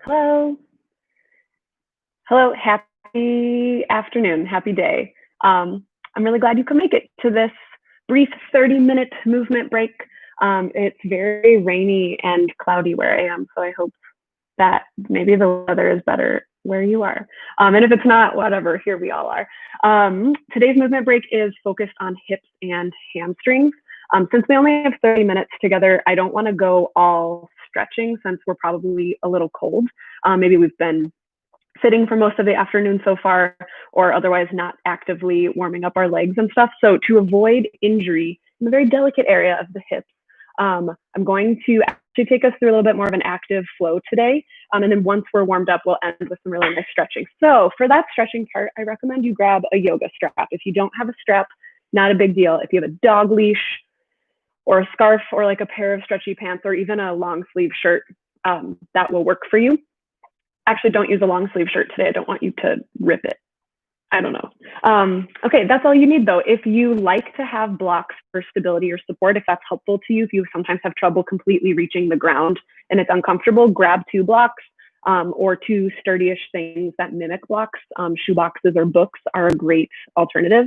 Hello. Hello. Happy afternoon. Happy day. I'm really glad you could make it to this brief 30-minute movement break. It's very rainy and cloudy where I am, so I hope that maybe the weather is better where you are. And if it's not, whatever, here we all are. Today's movement break is focused on hips and hamstrings. Since we only have 30 minutes together, I don't want to go all stretching since we're probably a little cold. Maybe we've been sitting for most of the afternoon so far, or otherwise not actively warming up our legs and stuff. So to avoid injury in the very delicate area of the hips, I'm going to actually take us through a little bit more of an active flow today. And then once we're warmed up, we'll end with some really nice stretching. So for that stretching part, I recommend you grab a yoga strap. If you don't have a strap, not a big deal. If you have a dog leash or a scarf or like a pair of stretchy pants or even a long sleeve shirt, that will work for you. Actually, don't use a long sleeve shirt today. I don't want you to rip it. I don't know. Okay, that's all you need though. If you like to have blocks for stability or support, if that's helpful to you, if you sometimes have trouble completely reaching the ground and it's uncomfortable, grab 2 blocks or 2 sturdyish things that mimic blocks. Shoe boxes or books are a great alternative,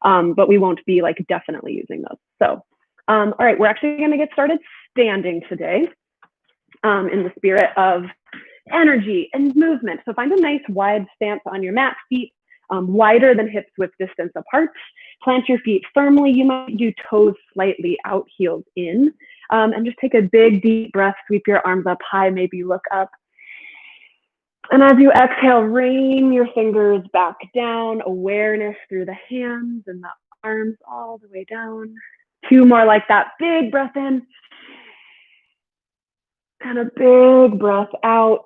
but we won't be like definitely using those. So, all right, we're actually gonna get started standing today in the spirit of energy and movement. So find a nice wide stance on your mat, feet wider than hips with distance apart. Plant your feet firmly. You might do toes slightly out, heels in. And just take a big, deep breath. Sweep your arms up high. Maybe look up. And as you exhale, rain your fingers back down. Awareness through the hands and the arms all the way down. 2 more like that. Big breath in. And a big breath out,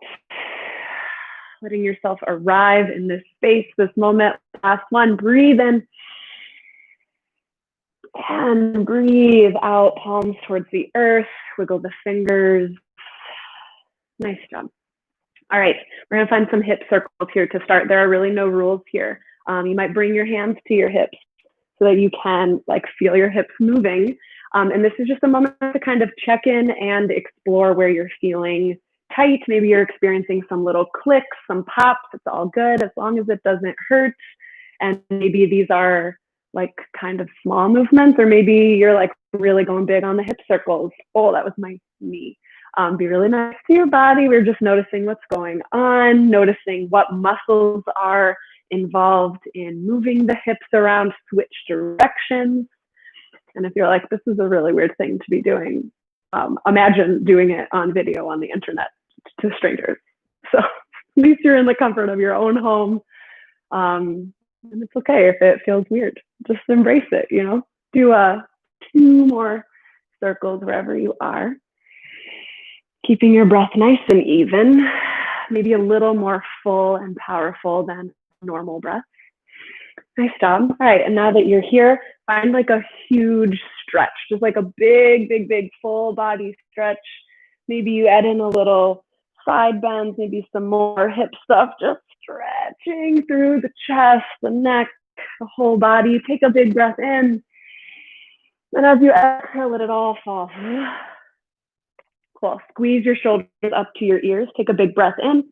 letting yourself arrive in this space, this moment. Last one, breathe in and breathe out, palms towards the earth, wiggle the fingers. Nice job. All right, we're gonna find some hip circles here to start. There are really no rules here. You might bring your hands to your hips so that you can like feel your hips moving. And this is just a moment to kind of check in and explore where you're feeling tight. Maybe you're experiencing some little clicks, some pops. It's all good as long as it doesn't hurt. And maybe these are like kind of small movements, or maybe you're like really going big on the hip circles. Oh, that was my knee. Be really nice to your body. We're just noticing what's going on, noticing what muscles are involved in moving the hips around, switch directions. And if you're like, this is a really weird thing to be doing, imagine doing it on video on the internet to strangers. So at least you're in the comfort of your own home. And it's okay if it feels weird. Just embrace it, you know? Do 2 more circles wherever you are. Keeping your breath nice and even, maybe a little more full and powerful than normal breath. Nice job. All right, and now that you're here, find like a huge stretch, just like a big, big, big full body stretch. Maybe you add in a little side bends, maybe some more hip stuff, just stretching through the chest, the neck, the whole body. Take a big breath in. And as you exhale, let it all fall. Cool. Squeeze your shoulders up to your ears. Take a big breath in.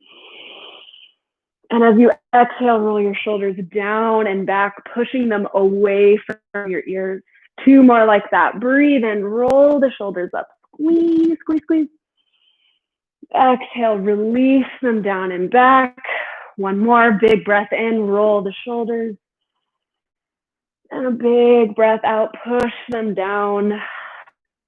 And as you exhale, roll your shoulders down and back, pushing them away from your ears. 2 more like that. Breathe in, roll the shoulders up. Squeeze, squeeze, squeeze. Exhale, release them down and back. 1 more, big breath in, roll the shoulders. And a big breath out, push them down.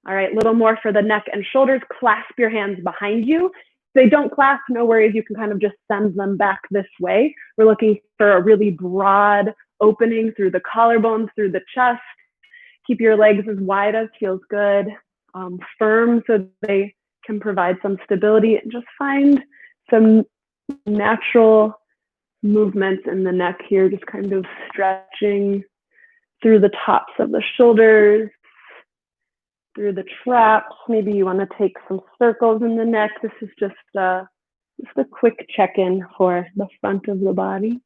All right, a little more for the neck and shoulders. Clasp your hands behind you. If they don't clasp, no worries. You can kind of just send them back this way. We're looking for a really broad opening through the collarbones, through the chest. Keep your legs as wide as feels good. Firm so they can provide some stability, and just find some natural movements in the neck here, just kind of stretching through the tops of the shoulders, through the traps. Maybe you want to take some circles in the neck. This is just a quick check-in for the front of the body.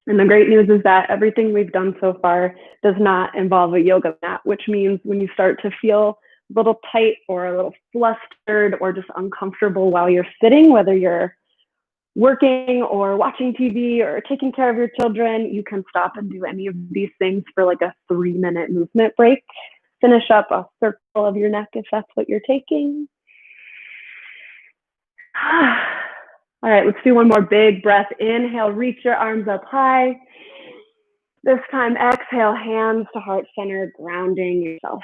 And the great news is that everything we've done so far does not involve a yoga mat, which means when you start to feel little tight or a little flustered or just uncomfortable while you're sitting, whether you're working or watching TV or taking care of your children, you can stop and do any of these things for like a 3-minute movement break. Finish up a circle of your neck if that's what you're taking. All right, let's do one more big breath. Inhale, reach your arms up high. This time, exhale, hands to heart center, grounding yourself.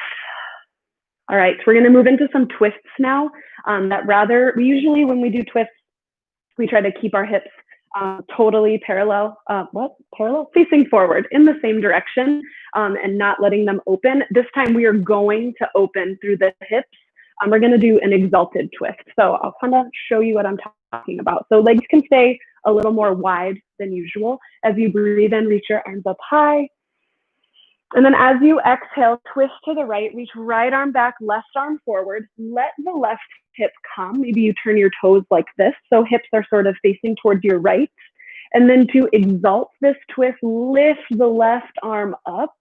All right, so we're going to move into some twists now. We usually, when we do twists, we try to keep our hips totally parallel, facing forward in the same direction and not letting them open. This time we are going to open through the hips. We're going to do an exalted twist. So I'll kind of show you what I'm talking about. So legs can stay a little more wide than usual. As you breathe in, reach your arms up high. And then as you exhale, twist to the right, reach right arm back, left arm forward. Let the left hip come. Maybe you turn your toes like this. So hips are sort of facing towards your right. And then to exalt this twist, lift the left arm up.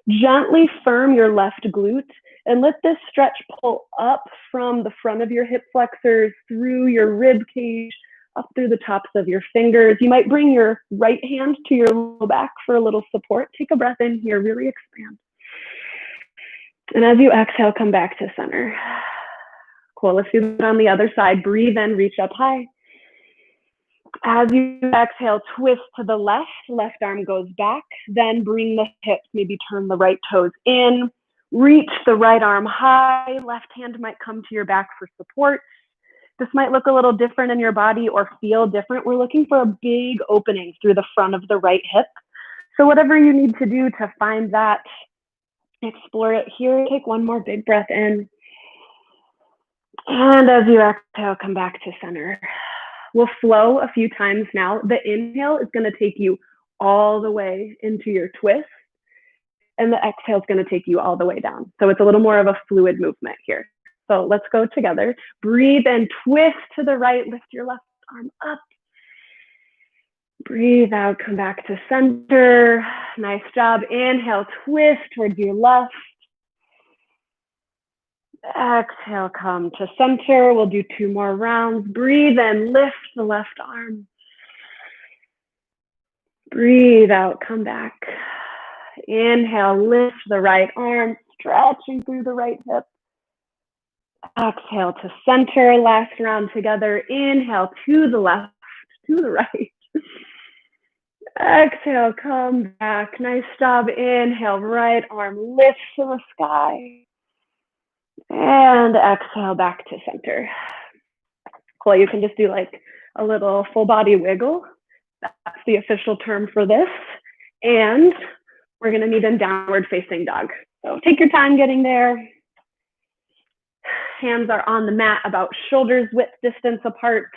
Gently firm your left glute and let this stretch pull up from the front of your hip flexors, through your rib cage, up through the tops of your fingers. You might bring your right hand to your low back for a little support. Take a breath in here, really expand. And as you exhale, come back to center. Cool, let's do that on the other side. Breathe in, reach up high. As you exhale, twist to the left arm goes back, then bring the hips, maybe turn the right toes in, reach the right arm high, left hand might come to your back for support. This might look a little different in your body or feel different. We're looking for a big opening through the front of the right hip. So whatever you need to do to find that, explore it here. Take one more big breath in. And as you exhale, come back to center. We'll flow a few times now. The inhale is going to take you all the way into your twist, and the exhale is going to take you all the way down. So it's a little more of a fluid movement here. So let's go together. Breathe and twist to the right. Lift your left arm up. Breathe out, come back to center. Nice job. Inhale, twist towards your left. Exhale, come to center. We'll do 2 more rounds. Breathe in, lift the left arm. Breathe out, come back. Inhale, lift the right arm, stretching through the right hip. Exhale to center, last round together. Inhale to the left, to the right. Exhale, come back. Nice job. Inhale, right arm lifts to the sky. And exhale back to center. Cool, you can just do like a little full body wiggle. That's the official term for this. And we're gonna meet in downward facing dog. So take your time getting there. Hands are on the mat about shoulders width distance apart.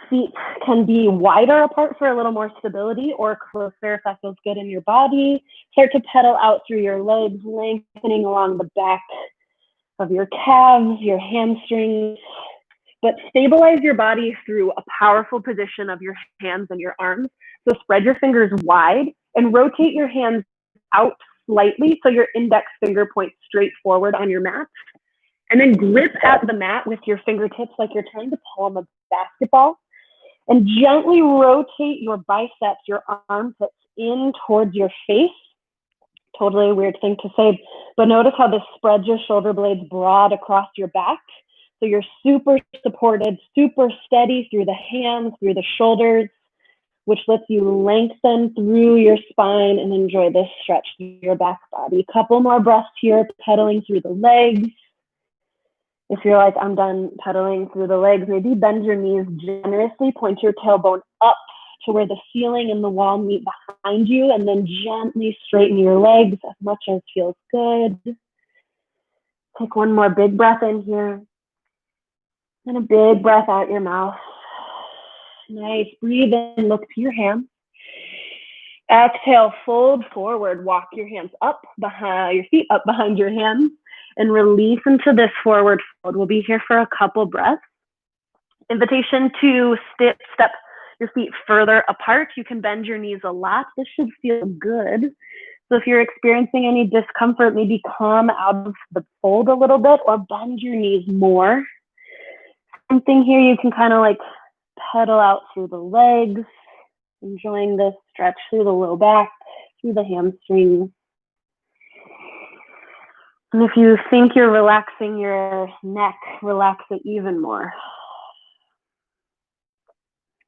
Feet can be wider apart for a little more stability, or closer if that feels good in your body. Start to pedal out through your legs, lengthening along the back of your calves, your hamstrings. But stabilize your body through a powerful position of your hands and your arms. So spread your fingers wide and rotate your hands out slightly so your index finger points straight forward on your mat. And then grip at the mat with your fingertips like you're trying to palm a basketball. And gently rotate your biceps, your armpits in towards your face. Totally a weird thing to say, but notice how this spreads your shoulder blades broad across your back. So you're super supported, super steady through the hands, through the shoulders, which lets you lengthen through your spine and enjoy this stretch through your back body. A couple more breaths here, pedaling through the legs. If you're like, I'm done pedaling through the legs, maybe bend your knees generously, point your tailbone up to where the ceiling and the wall meet behind you, and then gently straighten your legs as much as feels good. Take one more big breath in here, and a big breath out your mouth. Nice, breathe in, look to your hands. Exhale, fold forward, walk your hands up behind your feet, up behind your hands. And release into this forward fold. We'll be here for a couple breaths. Invitation to step your feet further apart. You can bend your knees a lot. This should feel good. So if you're experiencing any discomfort, maybe come out of the fold a little bit or bend your knees more. Something here you can kind of like pedal out through the legs, enjoying this stretch through the low back, through the hamstrings. And if you think you're relaxing your neck, relax it even more.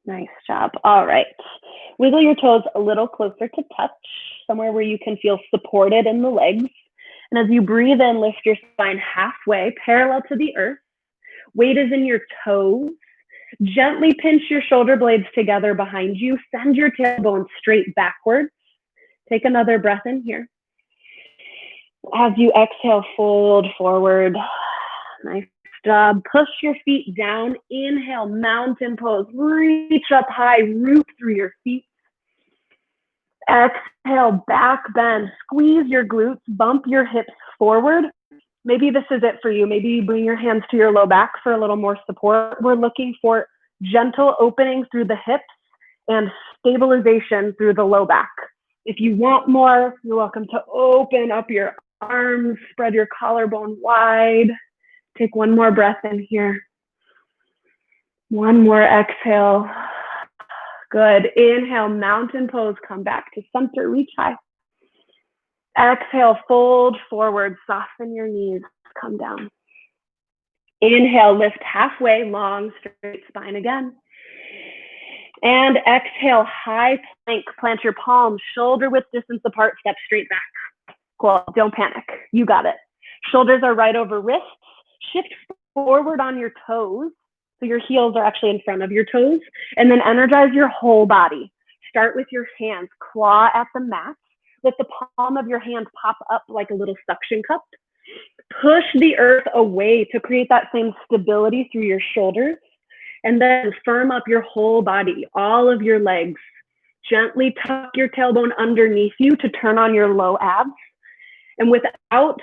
Nice job. All right. Wiggle your toes a little closer to touch, somewhere where you can feel supported in the legs. And as you breathe in, lift your spine halfway, parallel to the earth. Weight is in your toes. Gently pinch your shoulder blades together behind you. Send your tailbone straight backwards. Take another breath in here. As you exhale, fold forward. Nice job. Push your feet down. Inhale, mountain pose. Reach up high, root through your feet. Exhale, back bend. Squeeze your glutes, bump your hips forward. Maybe this is it for you. Maybe you bring your hands to your low back for a little more support. We're looking for gentle opening through the hips and stabilization through the low back. If you want more, you're welcome to open up your arms, spread your collarbone wide. Take one more breath in here. One more exhale. Good. Inhale, mountain pose. Come back to center, reach high. Exhale, fold forward, soften your knees, come down. Inhale, lift halfway, long, straight spine again. And exhale, high plank, plant your palms, shoulder width distance apart, step straight back. Cool, don't panic, you got it. Shoulders are right over wrists, shift forward on your toes, so your heels are actually in front of your toes, and then energize your whole body. Start with your hands, claw at the mat. Let the palm of your hand pop up like a little suction cup. Push the earth away to create that same stability through your shoulders. And then firm up your whole body, all of your legs. Gently tuck your tailbone underneath you to turn on your low abs. And without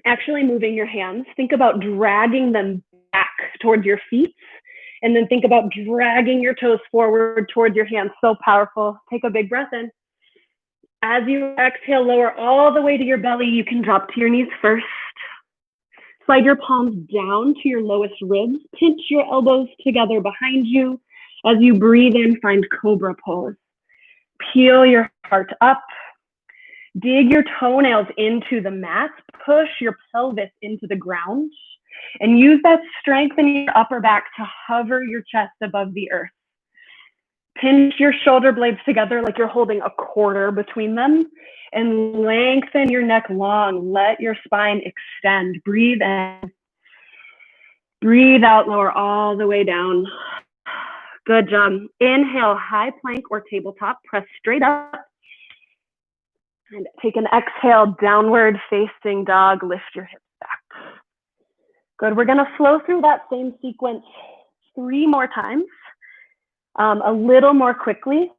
actually moving your hands, think about dragging them back towards your feet. And then think about dragging your toes forward towards your hands. So powerful. Take a big breath in. As you exhale, lower all the way to your belly. You can drop to your knees first. Slide your palms down to your lowest ribs. Pinch your elbows together behind you. As you breathe in, find cobra pose. Peel your heart up. Dig your toenails into the mat. Push your pelvis into the ground. And use that strength in your upper back to hover your chest above the earth. Pinch your shoulder blades together like you're holding a quarter between them, and lengthen your neck long. Let your spine extend. Breathe in. Breathe out, lower all the way down. Good job. Inhale, high plank or tabletop. Press straight up. And take an exhale, downward facing dog. Lift your hips back. Good. We're going to flow through that same sequence 3 more times. A little more quickly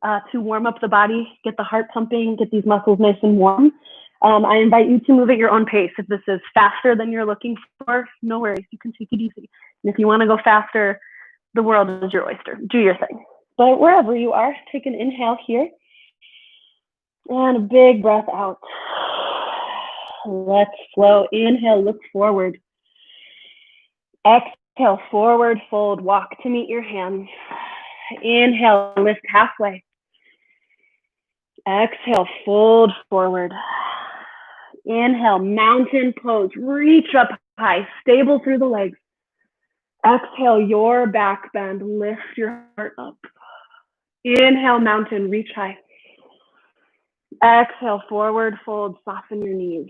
to warm up the body, get the heart pumping, get these muscles nice and warm. I invite you to move at your own pace. If this is faster than you're looking for, no worries, you can take it easy. And if you want to go faster, the world is your oyster. Do your thing. But wherever you are, take an inhale here. And a big breath out. Let's flow. Inhale, look forward. Exhale, forward fold, walk to meet your hands. Inhale, lift halfway. Exhale, fold forward. Inhale, mountain pose, reach up high, stable through the legs. Exhale, your back bend, lift your heart up. Inhale, mountain, reach high. Exhale, forward fold, soften your knees.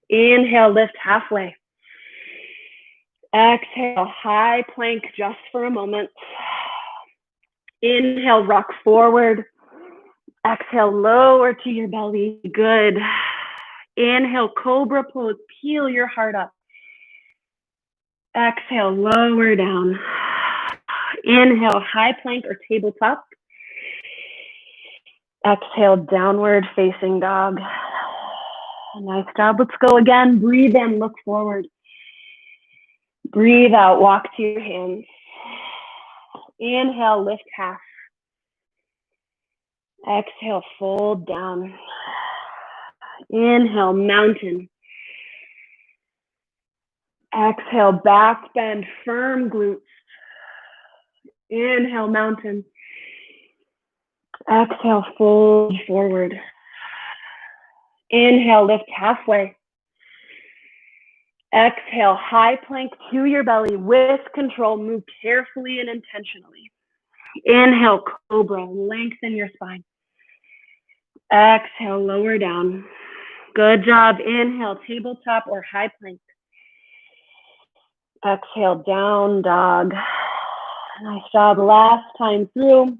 Inhale, lift halfway. Exhale, high plank just for a moment. Inhale, rock forward. Exhale, lower to your belly. Good. Inhale, cobra pose. Peel your heart up. Exhale, lower down. Inhale, high plank or tabletop. Exhale, downward facing dog. Nice job. Let's go again. Breathe in, look forward. Breathe out, walk to your hands. Inhale, lift half. Exhale, fold down. Inhale, mountain. Exhale, back bend, firm glutes. Inhale, mountain. Exhale, fold forward. Inhale, lift halfway. Exhale, high plank to your belly with control. Move carefully and intentionally. Inhale, cobra, lengthen your spine. Exhale, lower down. Good job. Inhale, tabletop or high plank. Exhale, down dog. Nice job. Last time through.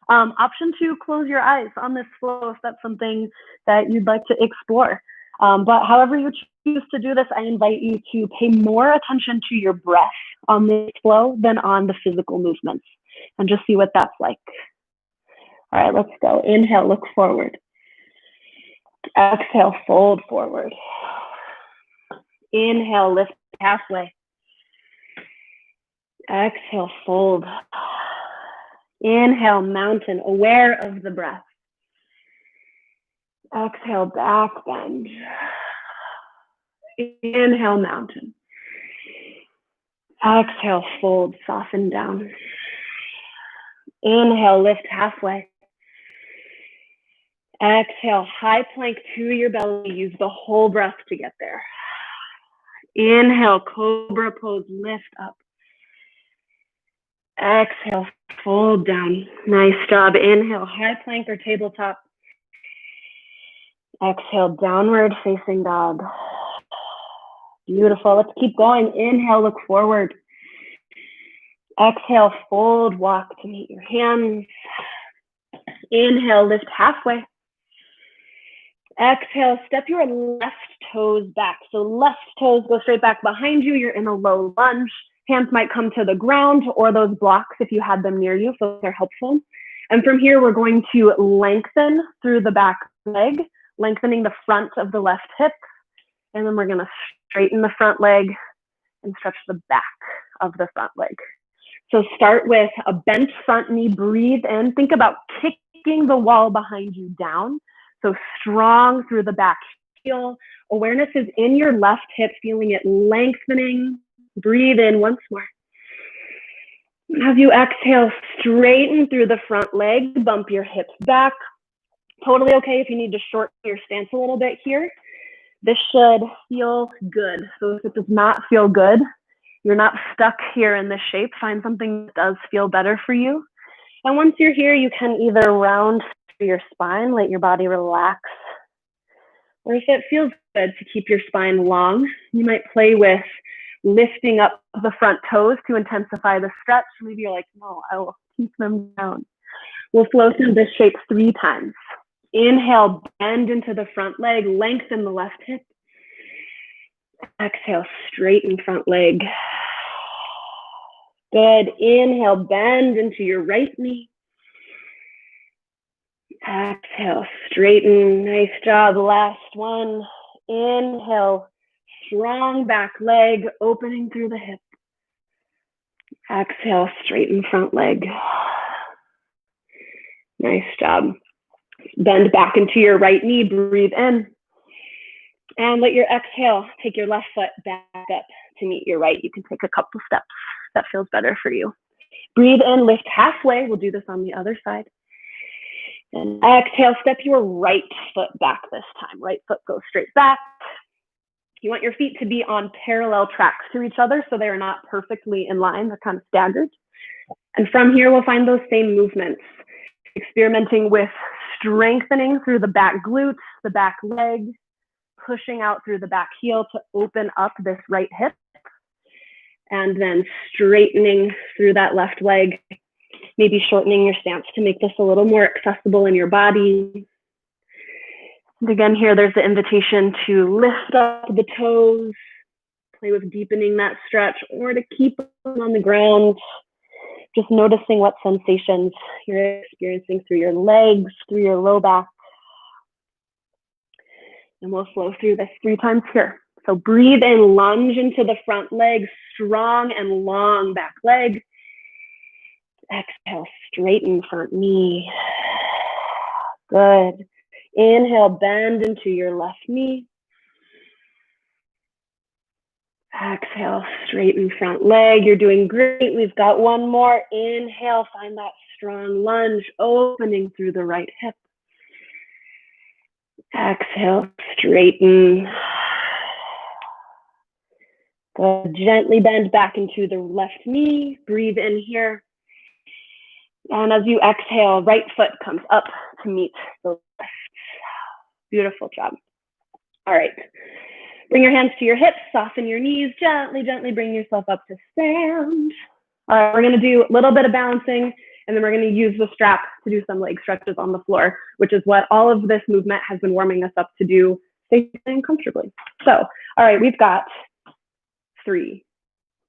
Option 2, close your eyes on this flow if that's something that you'd like to explore. But however you choose to do this, I invite you to pay more attention to your breath on this flow than on the physical movements and just see what that's like. All right, let's go. Inhale, look forward. Exhale, fold forward. Inhale, lift halfway. Exhale, fold. Inhale, mountain, aware of the breath. Exhale, back bend. Inhale, mountain. Exhale, fold, soften down. Inhale, lift halfway. Exhale, high plank to your belly. Use the whole breath to get there. Inhale, cobra pose, lift up. Exhale, fold down. Nice job. Inhale, high plank or tabletop. Exhale, downward facing dog. Beautiful. Let's keep going. Inhale, look forward. Exhale, fold, walk to meet your hands. Inhale, lift halfway. Exhale, step your left toes back. So left toes go straight back behind you. You're in a low lunge. Hands might come to the ground or those blocks if you had them near you, so they're helpful. And from here, we're going to lengthen through the back leg, lengthening the front of the left hip. And then we're going to straighten the front leg and stretch the back of the front leg. So start with a bent front knee, breathe in. Think about kicking the wall behind you down. So strong through the back heel. Awareness is in your left hip, feeling it lengthening. Breathe in once more. As you exhale, straighten through the front leg, bump your hips back. Totally okay if you need to shorten your stance a little bit here. This should feel good. So if it does not feel good, you're not stuck here in this shape. Find something that does feel better for you. And once you're here, you can either round through your spine, let your body relax. Or if it feels good to keep your spine long, you might play with lifting up the front toes to intensify the stretch. Maybe you're like, no, I will keep them down. We'll flow through this shape 3 times. Inhale, bend into the front leg, lengthen the left hip. Exhale, straighten front leg. Good. Inhale, bend into your right knee. Exhale, straighten. Nice job. Last one. Inhale, strong back leg, opening through the hip. Exhale, straighten front leg. Nice job. Bend back into your right knee, breathe in. And let your exhale take your left foot back up to meet your right. You can take a couple steps. That feels better for you. Breathe in, lift halfway. We'll do this on the other side. And exhale, step your right foot back this time. Right foot goes straight back. You want your feet to be on parallel tracks to each other so they are not perfectly in line. They're kind of staggered. And from here, we'll find those same movements, experimenting with strengthening through the back glutes, the back leg, pushing out through the back heel to open up this right hip, and then straightening through that left leg, maybe shortening your stance to make this a little more accessible in your body. And again, here, there's the invitation to lift up the toes, play with deepening that stretch, or to keep them on the ground, just noticing what sensations you're experiencing through your legs, through your low back. And we'll flow through this 3 times here. So breathe in, lunge into the front leg, strong and long back leg. Exhale, straighten front knee. Good. Inhale, bend into your left knee. Exhale, straighten front leg. You're doing great. We've got one more. Inhale, find that strong lunge, opening through the right hip. Exhale, straighten. Good. Gently bend back into the left knee. Breathe in here. And as you exhale, right foot comes up to meet the left. Beautiful job. All right. Bring your hands to your hips, soften your knees, gently, gently bring yourself up to stand. All right, we're gonna do a little bit of balancing, and then we're gonna use the strap to do some leg stretches on the floor, which is what all of this movement has been warming us up to do safely and comfortably. So, all right, we've got 3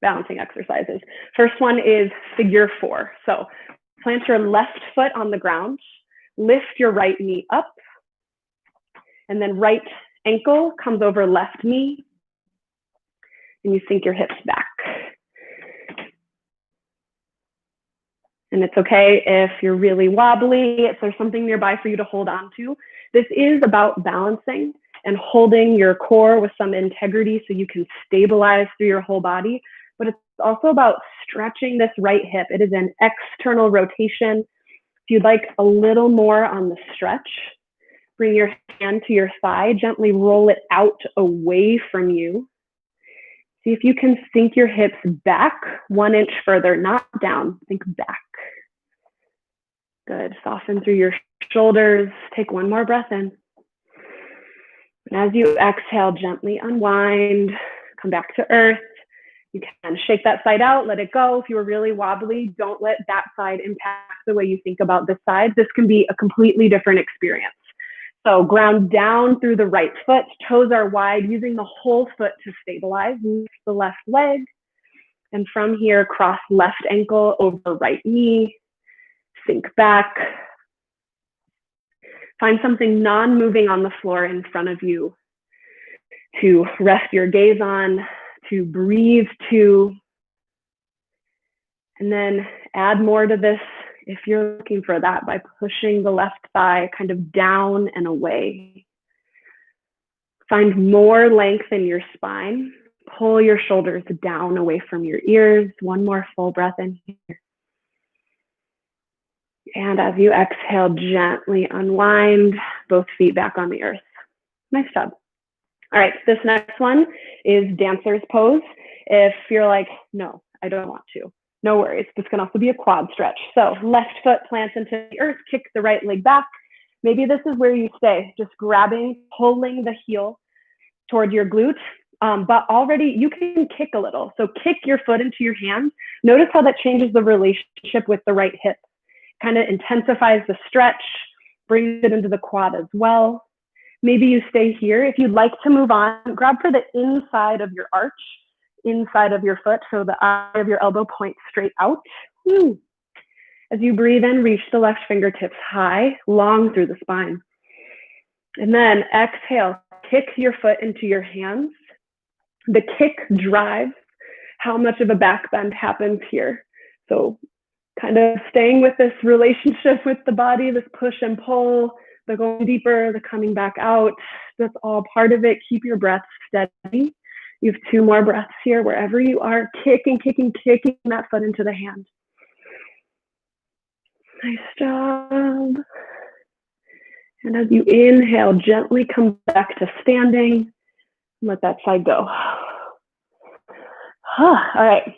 balancing exercises. First one is figure 4. So plant your left foot on the ground, lift your right knee up, and then right ankle comes over left knee, and you sink your hips back. And it's okay if you're really wobbly, if there's something nearby for you to hold on to. This is about balancing and holding your core with some integrity so you can stabilize through your whole body. But it's also about stretching this right hip. It is an external rotation. If you'd like a little more on the stretch, bring your hand to your thigh, gently roll it out away from you. See if you can sink your hips back 1 inch further, not down, think back. Good, soften through your shoulders. Take one more breath in. And as you exhale, gently unwind, come back to earth. You can shake that side out, let it go. If you were really wobbly, don't let that side impact the way you think about this side. This can be a completely different experience. So ground down through the right foot, toes are wide, using the whole foot to stabilize. Lift the left leg. And from here, cross left ankle over right knee, sink back. Find something non-moving on the floor in front of you to rest your gaze on, to breathe to, and then add more to this if you're looking for that by pushing the left thigh kind of down and away. Find more length in your spine. Pull your shoulders down away from your ears. One more full breath in here. And as you exhale, gently unwind, both feet back on the earth. Nice job. All right, this next one is dancer's pose. If you're like, no, I don't want to, no worries. This can also be a quad stretch. So left foot plants into the earth, kick the right leg back. Maybe this is where you stay, just grabbing, pulling the heel toward your glute. But already you can kick a little. So kick your foot into your hand. Notice how that changes the relationship with the right hip. Kind of intensifies the stretch, brings it into the quad as well. Maybe you stay here. If you'd like to move on, grab for the inside of your arch, inside of your foot, so the eye of your elbow points straight out. Woo. As you breathe in, reach the left fingertips high, long through the spine. And then exhale, kick your foot into your hands. The kick drives how much of a back bend happens here. So kind of staying with this relationship with the body, this push and pull, the going deeper, the coming back out. That's all part of it. Keep your breath steady. You have 2 more breaths here. Wherever you are, kicking, kicking, kicking that foot into the hand. Nice job. And as you inhale, gently come back to standing. Let that side go. All right.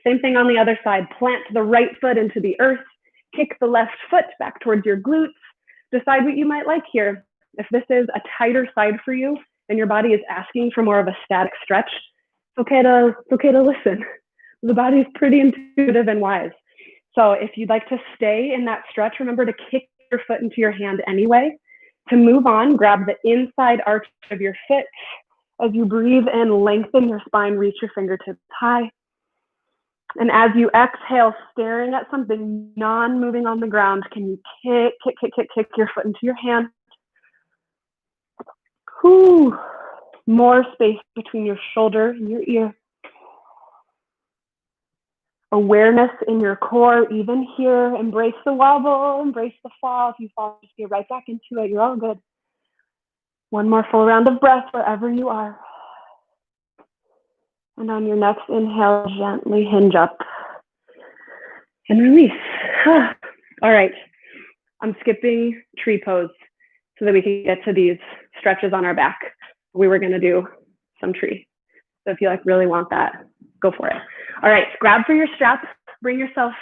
Same thing on the other side. Plant the right foot into the earth. Kick the left foot back towards your glutes. Decide what you might like here. If this is a tighter side for you and your body is asking for more of a static stretch, it's okay to listen. The body is pretty intuitive and wise. So if you'd like to stay in that stretch, remember to kick your foot into your hand anyway. To move on, grab the inside arch of your foot. As you breathe in, lengthen your spine, reach your fingertips high. And as you exhale, staring at something non-moving on the ground, can you kick your foot into your hand? Whew. More space between your shoulder and your ear. awareness in your core, even here. Embrace the wobble, embrace the fall. If you fall, just get right back into it. You're all good. One more full round of breath wherever you are. And on your next inhale, gently hinge up and release. All right, I'm skipping tree pose so that we can get to these stretches on our back. We were gonna do some tree. So if you really want that, go for it. All right, grab for your strap, bring yourself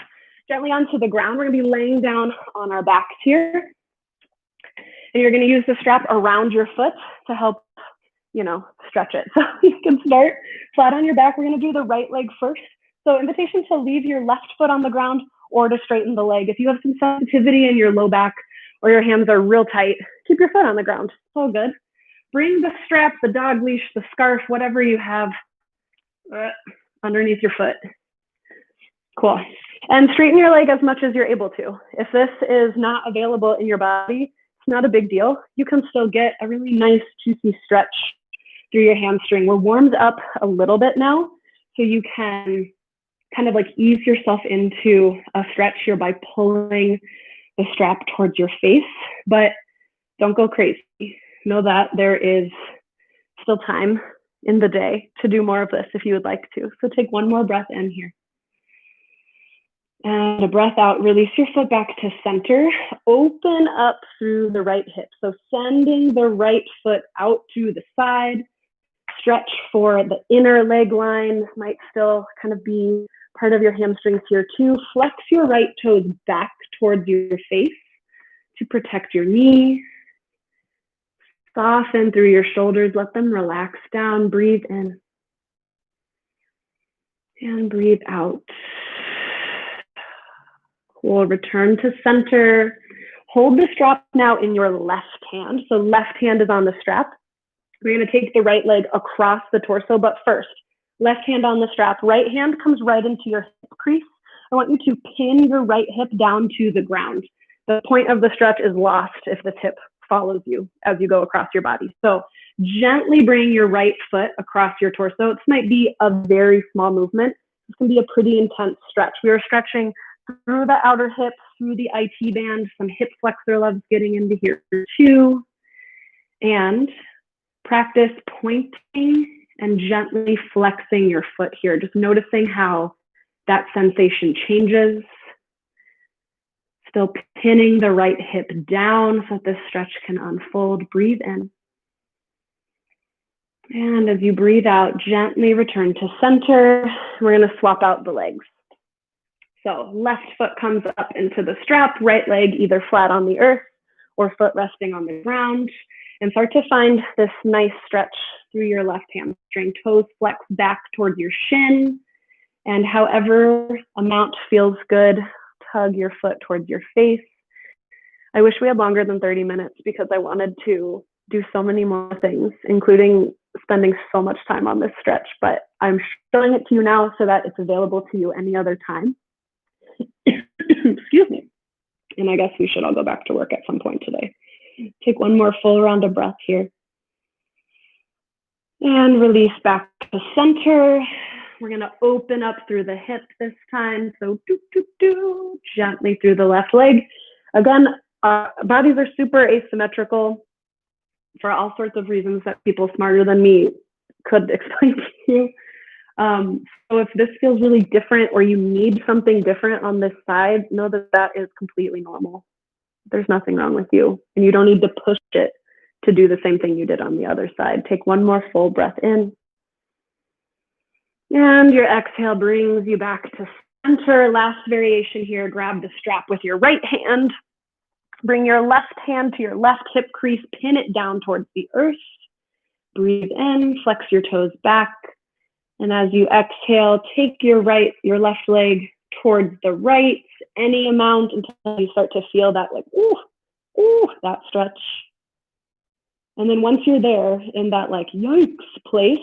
gently onto the ground. We're gonna be laying down on our backs here. And you're gonna use the strap around your foot to help, stretch it. So you can start flat on your back. We're gonna do the right leg first. So invitation to leave your left foot on the ground or to straighten the leg. If you have some sensitivity in your low back or your hands are real tight, keep your foot on the ground. It's all good. Bring the strap, the dog leash, the scarf, whatever you have underneath your foot. Cool. And straighten your leg as much as you're able to. If this is not available in your body, it's not a big deal. You can still get a really nice, juicy stretch through your hamstring. We're warmed up a little bit now, so you can kind of ease yourself into a stretch here by pulling the strap towards your face, but don't go crazy. Know that there is still time in the day to do more of this if you would like to. So take one more breath in here. And a breath out, release your foot back to center. Open up through the right hip. So sending the right foot out to the side. Stretch for the inner leg line. Might still kind of be part of your hamstrings here too. Flex your right toes back towards your face to protect your knee. Soften through your shoulders. Let them relax down. Breathe in. And breathe out. Cool. Return to center. Hold the strap now in your left hand. So left hand is on the strap. We're going to take the right leg across the torso, but first, left hand on the strap. Right hand comes right into your hip crease. I want you to pin your right hip down to the ground. The point of the stretch is lost if the tip follows you as you go across your body. So gently bring your right foot across your torso. This might be a very small movement. This can be a pretty intense stretch. We are stretching through the outer hips, through the IT band, some hip flexor loves getting into here too. And practice pointing and gently flexing your foot here. Just noticing how that sensation changes. Still pinning the right hip down so that this stretch can unfold. Breathe in. And as you breathe out, gently return to center. We're going to swap out the legs. So left foot comes up into the strap, right leg either flat on the earth or foot resting on the ground. And start to find this nice stretch through your left hamstring. Toes flex back towards your shin. And however amount feels good, tug your foot towards your face. I wish we had longer than 30 minutes because I wanted to do so many more things, including spending so much time on this stretch. But I'm showing it to you now so that it's available to you any other time. Excuse me. And I guess we should all go back to work at some point today. Take one more full round of breath here. And release back to center. We're going to open up through the hip this time. So gently through the left leg. Again, our bodies are super asymmetrical for all sorts of reasons that people smarter than me could explain to you. So if this feels really different or you need something different on this side, know that that is completely normal. There's nothing wrong with you, and you don't need to push it to do the same thing you did on the other side. Take one more full breath in. And your exhale brings you back to center. Last variation here, grab the strap with your right hand. Bring your left hand to your left hip crease, pin it down towards the earth. Breathe in, flex your toes back. And as you exhale, take your left leg towards the right, any amount until you start to feel that that stretch. And then once you're there in that yikes place,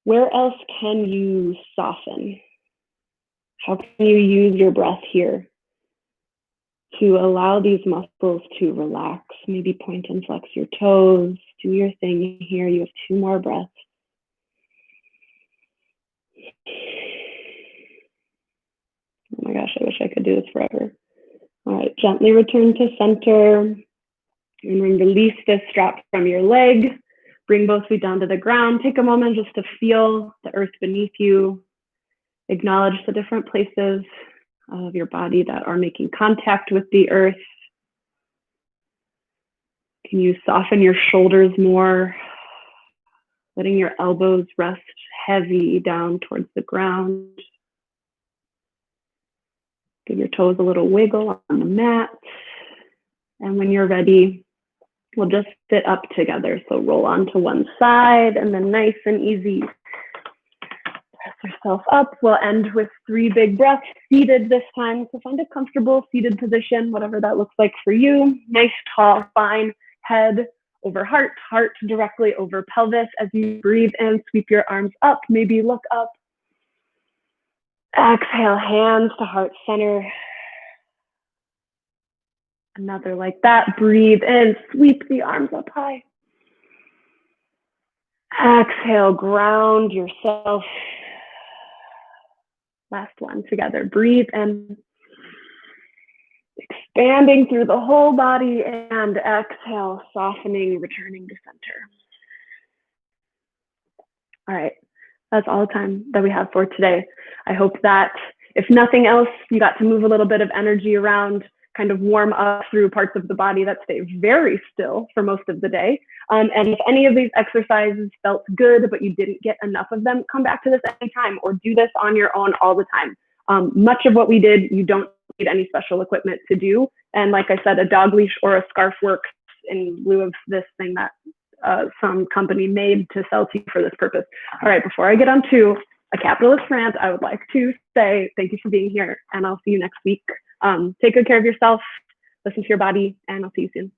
where else can you soften? How can you use your breath here to allow these muscles to relax? Maybe point and flex your toes, do your thing here. You have 2 more breaths. my gosh, I wish I could do this forever. All right, gently return to center and then release this strap from your leg. Bring both feet down to the ground. Take a moment just to feel the earth beneath you. Acknowledge the different places of your body that are making contact with the earth. Can you soften your shoulders more? Letting your elbows rest heavy down towards the ground. Give your toes a little wiggle on the mat. And when you're ready, we'll just sit up together. So roll onto one side and then nice and easy, press yourself up. We'll end with 3 big breaths, seated this time. So find a comfortable seated position, whatever that looks like for you. Nice tall spine, head over heart, heart directly over pelvis. As you breathe in, sweep your arms up, maybe look up. Exhale, hands to heart center. Another like that. Breathe in, sweep the arms up high. Exhale, ground yourself. Last one together. Breathe in, expanding through the whole body, and exhale, softening, returning to center. All right, that's all the time that we have for today. I hope that if nothing else, you got to move a little bit of energy around, kind of warm up through parts of the body that stay very still for most of the day. And if any of these exercises felt good, but you didn't get enough of them, come back to this anytime or do this on your own all the time. Much of what we did, you don't need any special equipment to do. And like I said, a dog leash or a scarf works in lieu of this thing that some company made to sell to you for this purpose. All right, before I get on to a capitalist rant, I would like to say thank you for being here, and I'll see you next week. Take good care of yourself, listen to your body, and I'll see you soon.